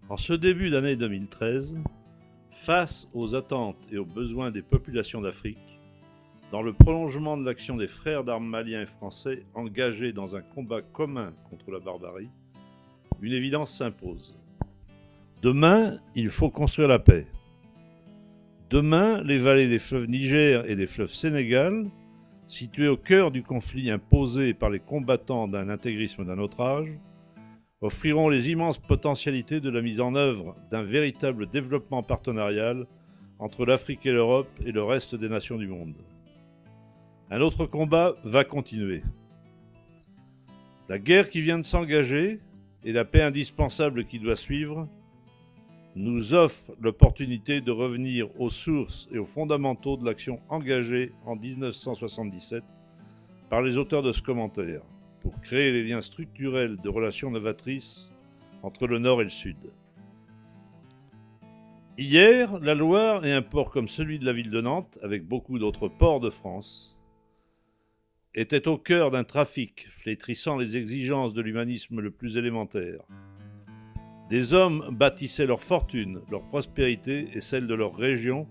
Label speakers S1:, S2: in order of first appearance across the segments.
S1: En ce début d'année 2013, face aux attentes et aux besoins des populations d'Afrique, dans le prolongement de l'action des frères d'armes maliens et français engagés dans un combat commun contre la barbarie, une évidence s'impose. Demain, il faut construire la paix. Demain, les vallées des fleuves Niger et des fleuves Sénégal, situées au cœur du conflit imposé par les combattants d'un intégrisme d'un autre âge, offriront les immenses potentialités de la mise en œuvre d'un véritable développement partenarial entre l'Afrique et l'Europe et le reste des nations du monde. Un autre combat va continuer. La guerre qui vient de s'engager et la paix indispensable qui doit suivre nous offrent l'opportunité de revenir aux sources et aux fondamentaux de l'action engagée en 1977 par les auteurs de ce commentaire, pour créer les liens structurels de relations novatrices entre le Nord et le Sud. Hier, la Loire et un port comme celui de la ville de Nantes, avec beaucoup d'autres ports de France, étaient au cœur d'un trafic flétrissant les exigences de l'humanisme le plus élémentaire. Des hommes bâtissaient leur fortune, leur prospérité et celle de leur région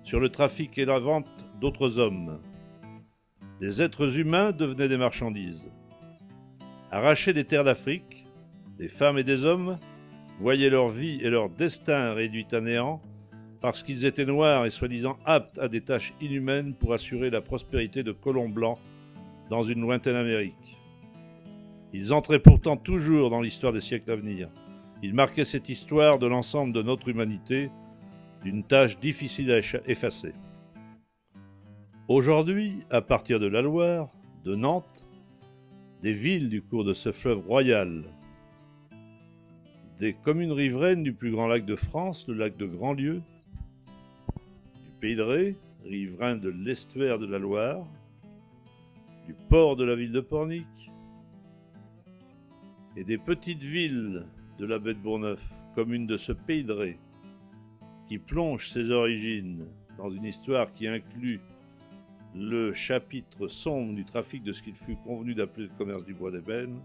S1: sur le trafic et la vente d'autres hommes. Des êtres humains devenaient des marchandises. Arrachés des terres d'Afrique, des femmes et des hommes voyaient leur vie et leur destin réduits à néant parce qu'ils étaient noirs et soi-disant aptes à des tâches inhumaines pour assurer la prospérité de colons blancs dans une lointaine Amérique. Ils entraient pourtant toujours dans l'histoire des siècles à venir. Ils marquaient cette histoire de l'ensemble de notre humanité, d'une tâche difficile à effacer. Aujourd'hui, à partir de la Loire, de Nantes, des villes du cours de ce fleuve royal, des communes riveraines du plus grand lac de France, le lac de Grandlieu, du Pays de Ré, riverain de l'estuaire de la Loire, du port de la ville de Pornic, et des petites villes de la baie de Bourgneuf, commune de ce Pays de Ré, qui plonge ses origines dans une histoire qui inclut le chapitre sombre du trafic de ce qu'il fut convenu d'appeler le commerce du bois d'ébène.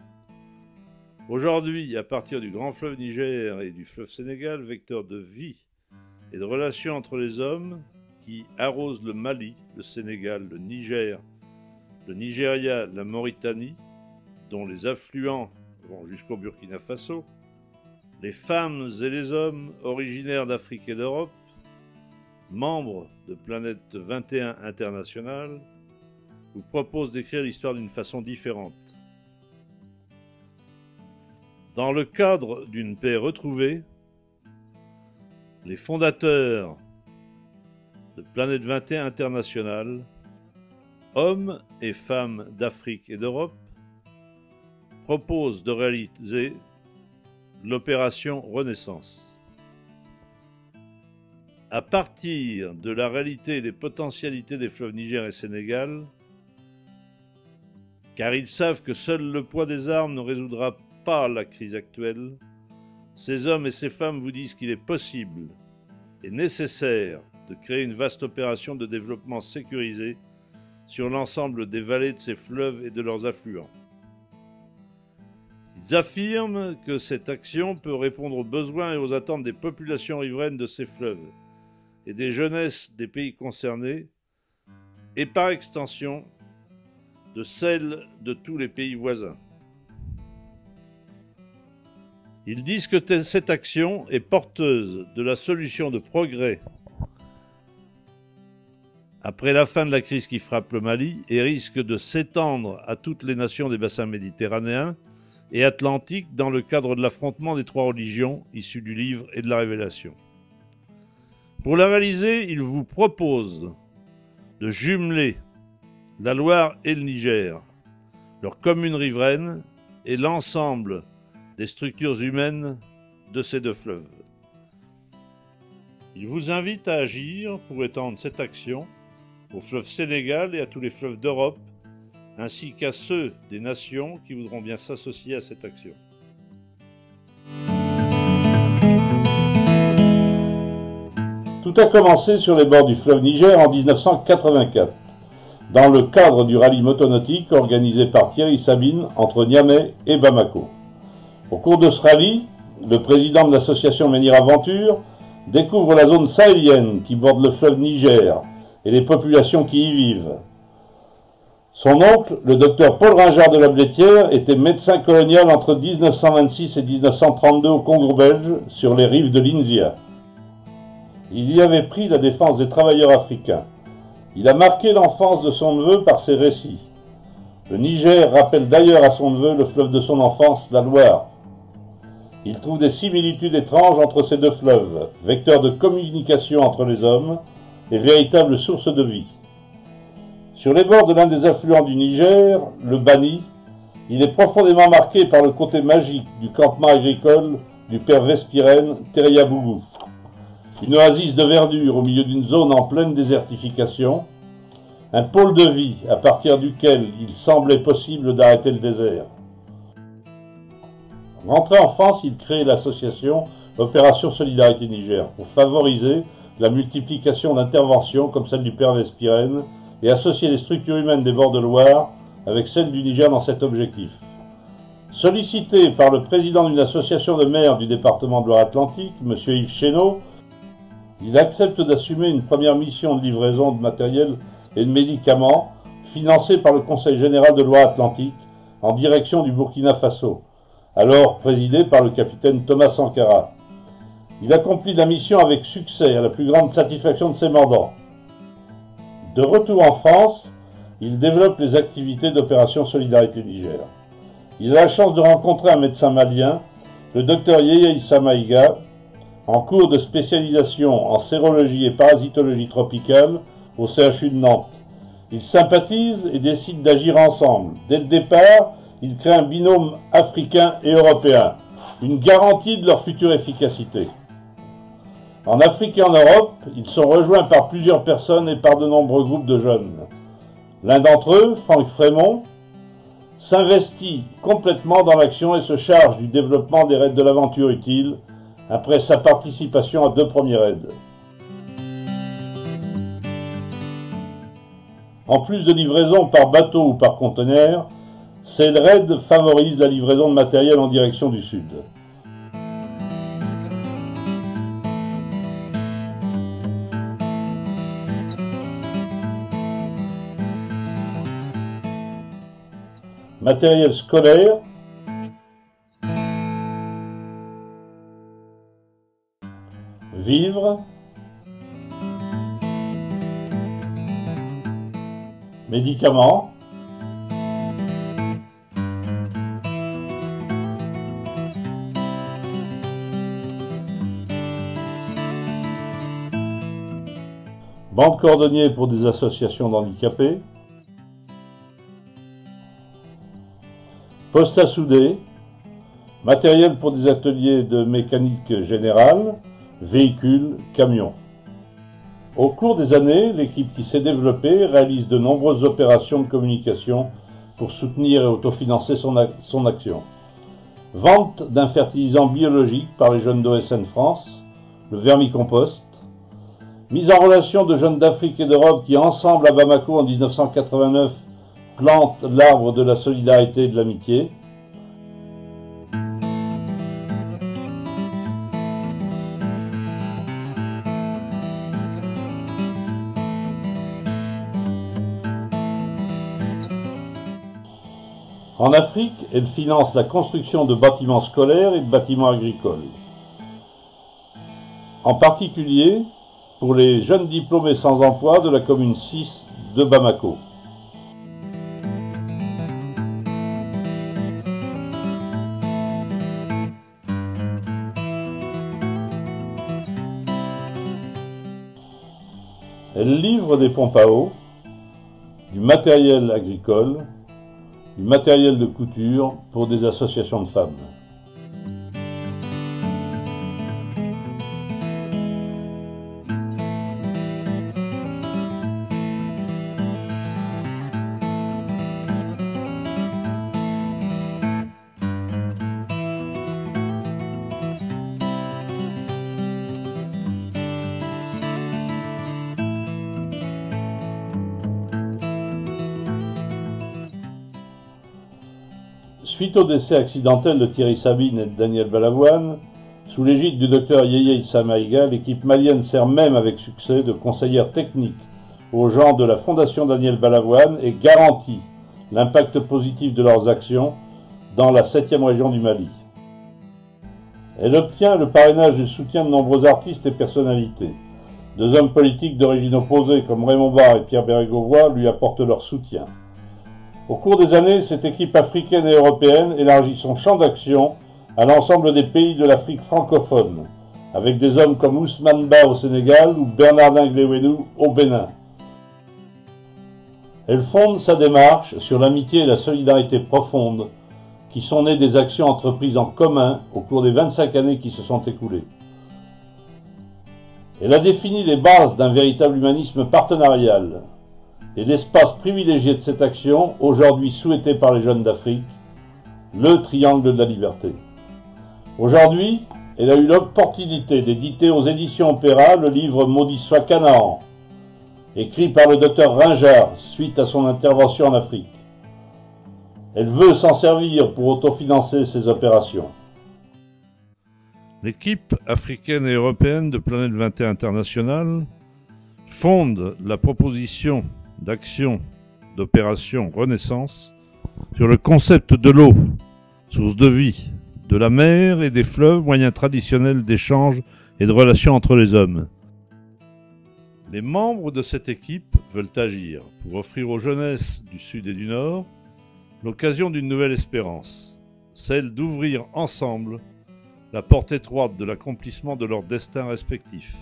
S1: Aujourd'hui, à partir du grand fleuve Niger et du fleuve Sénégal, vecteur de vie et de relations entre les hommes qui arrosent le Mali, le Sénégal, le Niger, le Nigeria, la Mauritanie, dont les affluents vont jusqu'au Burkina Faso, les femmes et les hommes originaires d'Afrique et d'Europe, membres de Planète 21 International, vous propose d'écrire l'histoire d'une façon différente. Dans le cadre d'une paix retrouvée, les fondateurs de Planète 21 International, hommes et femmes d'Afrique et d'Europe, proposent de réaliser l'opération Renaissance. À partir de la réalité des potentialités des fleuves Niger et Sénégal, car ils savent que seul le poids des armes ne résoudra pas la crise actuelle, ces hommes et ces femmes vous disent qu'il est possible et nécessaire de créer une vaste opération de développement sécurisé sur l'ensemble des vallées de ces fleuves et de leurs affluents. Ils affirment que cette action peut répondre aux besoins et aux attentes des populations riveraines de ces fleuves et des jeunesses des pays concernés, et par extension de celles de tous les pays voisins. Ils disent que cette action est porteuse de la solution de progrès après la fin de la crise qui frappe le Mali et risque de s'étendre à toutes les nations des bassins méditerranéens et atlantiques dans le cadre de l'affrontement des trois religions issues du livre et de la Révélation. Pour la réaliser, ils vous proposent de jumeler la Loire et le Niger, leurs communes riveraines et l'ensemble des structures humaines de ces deux fleuves. Ils vous invitent à agir pour étendre cette action au fleuve Sénégal et à tous les fleuves d'Europe, ainsi qu'à ceux des nations qui voudront bien s'associer à cette action. Tout a commencé sur les bords du fleuve Niger en 1984.
S2: dans le cadre du rallye motonautique organisé par Thierry Sabine entre Niamey et Bamako. Au cours de ce rallye, le président de l'association Menhir Aventure découvre la zone sahélienne qui borde le fleuve Niger et les populations qui y vivent. Son oncle, le docteur Paul Ringard de la Blétière, était médecin colonial entre 1926 et 1932 au Congo belge, sur les rives de l'Inzia. Il y avait pris la défense des travailleurs africains. Il a marqué l'enfance de son neveu par ses récits. Le Niger rappelle d'ailleurs à son neveu le fleuve de son enfance, la Loire. Il trouve des similitudes étranges entre ces deux fleuves, vecteurs de communication entre les hommes et véritables sources de vie. Sur les bords de l'un des affluents du Niger, le Bani, il est profondément marqué par le côté magique du campement agricole du père Vespirène Teriabougou. Une oasis de verdure au milieu d'une zone en pleine désertification, un pôle de vie à partir duquel il semblait possible d'arrêter le désert. Rentré en France, il crée l'association Opération Solidarité Niger pour favoriser la multiplication d'interventions comme celle du père Vespirène et associer les structures humaines des bords de Loire avec celles du Niger dans cet objectif. Sollicité par le président d'une association de maires du département de Loire-Atlantique, M. Yves Chénaud, il accepte d'assumer une première mission de livraison de matériel et de médicaments financée par le Conseil général de Loire-Atlantique en direction du Burkina Faso, alors présidé par le capitaine Thomas Sankara. Il accomplit la mission avec succès, à la plus grande satisfaction de ses mandants. De retour en France, il développe les activités d'Opération Solidarité Niger. Il a la chance de rencontrer un médecin malien, le docteur Yeye Issa Maïga, en cours de spécialisation en sérologie et parasitologie tropicale au CHU de Nantes. Ils sympathisent et décident d'agir ensemble. Dès le départ, ils créent un binôme africain et européen, une garantie de leur future efficacité. En Afrique et en Europe, ils sont rejoints par plusieurs personnes et par de nombreux groupes de jeunes. L'un d'entre eux, Franck Frémont, s'investit complètement dans l'action et se charge du développement des raids de l'aventure utile après sa participation à 2 premiers raids. En plus de livraison par bateau ou par conteneur, ces raids favorisent la livraison de matériel en direction du sud. Matériel scolaire, vivres, médicaments, bandes cordonniers pour des associations d'handicapés, poste à souder, matériel pour des ateliers de mécanique générale, véhicules, camions. Au cours des années, l'équipe qui s'est développée réalise de nombreuses opérations de communication pour soutenir et autofinancer son action. Vente d'un fertilisant biologique par les jeunes d'OSN France, le vermicompost. Mise en relation de jeunes d'Afrique et d'Europe qui, ensemble à Bamako en 1989, plantent l'arbre de la solidarité et de l'amitié. En Afrique, elle finance la construction de bâtiments scolaires et de bâtiments agricoles. En particulier pour les jeunes diplômés sans emploi de la commune 6 de Bamako. Elle livre des pompes à eau, du matériel agricole, du matériel de couture pour des associations de femmes. Suite au décès accidentel de Thierry Sabine et de Daniel Balavoine, sous l'égide du docteur Yeye Issa Maïga, l'équipe malienne sert même avec succès de conseillère technique aux gens de la Fondation Daniel Balavoine et garantit l'impact positif de leurs actions dans la 7e région du Mali. Elle obtient le parrainage et le soutien de nombreux artistes et personnalités. Deux hommes politiques d'origine opposée comme Raymond Barre et Pierre Bérégovoy lui apportent leur soutien. Au cours des années, cette équipe africaine et européenne élargit son champ d'action à l'ensemble des pays de l'Afrique francophone, avec des hommes comme Ousmane Ba au Sénégal ou Bernardin Gléwenou au Bénin. Elle fonde sa démarche sur l'amitié et la solidarité profonde qui sont nées des actions entreprises en commun au cours des 25 années qui se sont écoulées. Elle a défini les bases d'un véritable humanisme partenarial et l'espace privilégié de cette action, aujourd'hui souhaité par les jeunes d'Afrique, le triangle de la liberté. Aujourd'hui, elle a eu l'opportunité d'éditer aux éditions Opéra le livre Maudit soit Canaan, écrit par le docteur Ringard suite à son intervention en Afrique. Elle veut s'en servir pour autofinancer ses opérations.
S1: L'équipe africaine et européenne de Planète 21 International fonde la proposition d'action d'opération Renaissance sur le concept de l'eau, source de vie, de la mer et des fleuves, moyen traditionnel d'échange et de relations entre les hommes. Les membres de cette équipe veulent agir pour offrir aux jeunesses du Sud et du Nord l'occasion d'une nouvelle espérance, celle d'ouvrir ensemble la porte étroite de l'accomplissement de leurs destins respectifs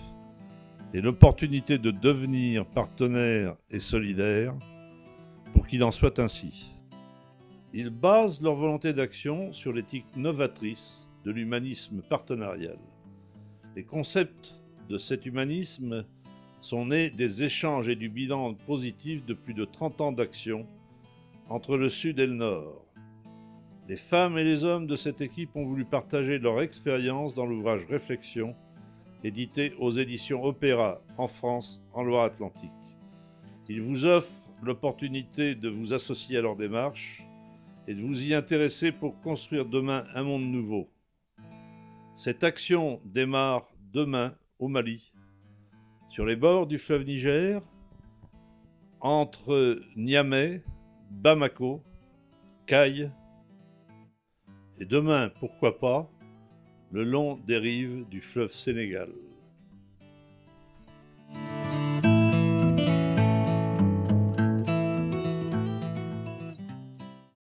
S1: et l'opportunité de devenir partenaires et solidaires pour qu'il en soit ainsi. Ils basent leur volonté d'action sur l'éthique novatrice de l'humanisme partenarial. Les concepts de cet humanisme sont nés des échanges et du bilan positif de plus de 30 ans d'action entre le Sud et le Nord. Les femmes et les hommes de cette équipe ont voulu partager leur expérience dans l'ouvrage Réflexion, édité aux éditions Opéra en France, en Loire-Atlantique. Ils vous offrent l'opportunité de vous associer à leur démarche et de vous y intéresser pour construire demain un monde nouveau. Cette action démarre demain au Mali, sur les bords du fleuve Niger, entre Niamey, Bamako, Kayes, et demain, pourquoi pas, le long des rives du fleuve Sénégal.